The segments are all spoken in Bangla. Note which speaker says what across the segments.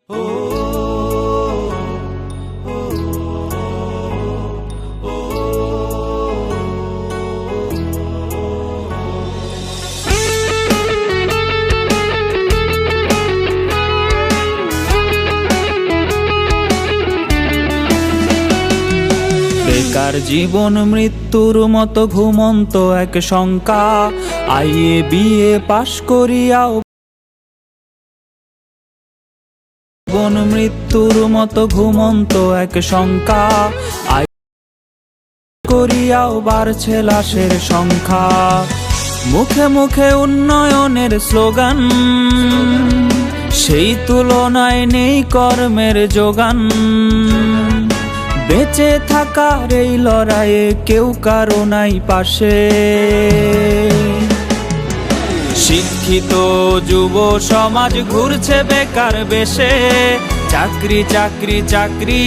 Speaker 1: বেকার জীবন মৃত্যুর মতো ঘুমন্ত এক শঙ্কা। আইএ বিএ পাশ করিয়াও জীবন মৃত্যুর মতো ঘুমন্ত এক শঙ্কা। করিয়াও বাড়ছে লাশের সংখ্যা। মুখে মুখে উন্নয়নের স্লোগান, সেই তুলনায় নেই কর্মের যোগান। বেঁচে থাকার এই লড়াইয়ে কেউ কারো নাই পাশে। শিক্ষিত যুব সমাজ ঘুরছে বেকার বেশে। চাকরি চাকরি চাকরি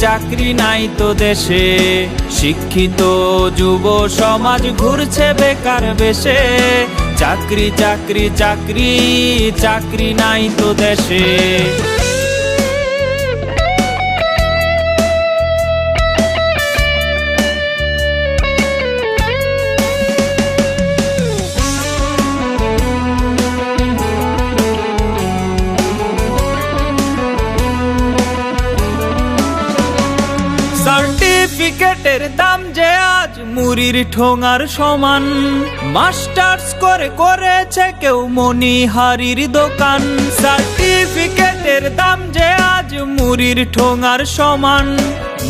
Speaker 1: চাকরি নাই তো দেশে। শিক্ষিত যুব সমাজ ঘুরছে বেকার বেশে। চাকরি চাকরি চাকরি চাকরি নাই তো দেশে। সার্টিফিকেটের দাম যে আজ মুড়ির ঠোঙার সমান। মাস্টার্স করে করেছে কেউ মনিহারির দোকান। সার্টিফিকেটের দাম যে আজ মুড়ির ঠোঙার সমান।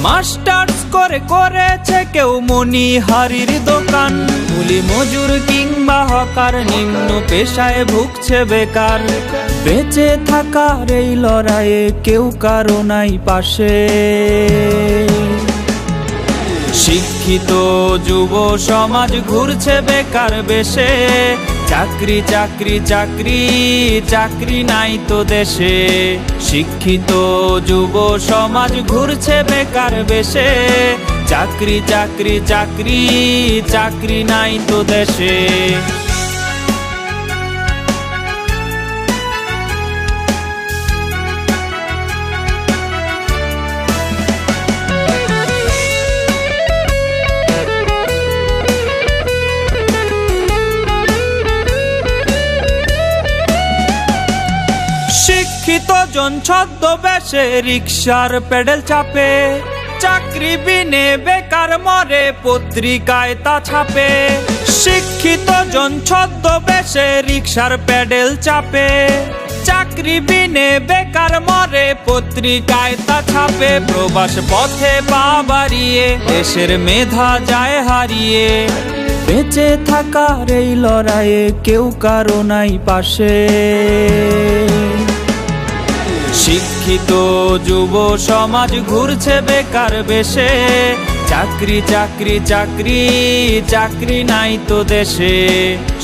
Speaker 1: মাস্টার্স করে করেছে কেউ মনিহারির দোকান। কুলি মজুর কিংবা হকার নিম্ন পেশায় ভুগছে বেকার। বেঁচে থাকার এই লড়াইয়ে কেউ কারো নাই পাশে। শিক্ষিত যুব সমাজ ঘুরছে বেকার বেশে। চাকরি চাকরি চাকরি চাকরি নাই তো দেশে। শিক্ষিত যুব সমাজ ঘুরছে বেকার বেশে। চাকরি চাকরি চাকরি চাকরি নাই তো দেশে। শিক্ষিত জন ছদ্মবেশে রিকশার পেডেল চাপে। চাকরি বিনে বেকার মরে পত্রিকায় তা ছাপে। শিক্ষিত জন ছদ্মবেশে রিকশার পেডেল চাপে। চাকরি বিনে বেকার মরে পত্রিকায় তা ছাপে। প্রবাস পথে পা বাড়িয়ে দেশের মেধা যায় হারিয়ে। বেঁচে থাকার এই লড়াইয়ে কেউ কারো নাই পাশে। শিক্ষিত যুব সমাজ ঘুরছে বেকার বেশে। চাকরি চাকরি চাকরি চাকরি নাই তো দেশে।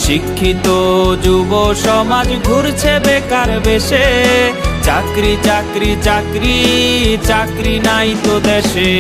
Speaker 1: শিক্ষিত যুব সমাজ ঘুরছে বেকার বেশে। চাকরি চাকরি চাকরি চাকরি নাই তো দেশে।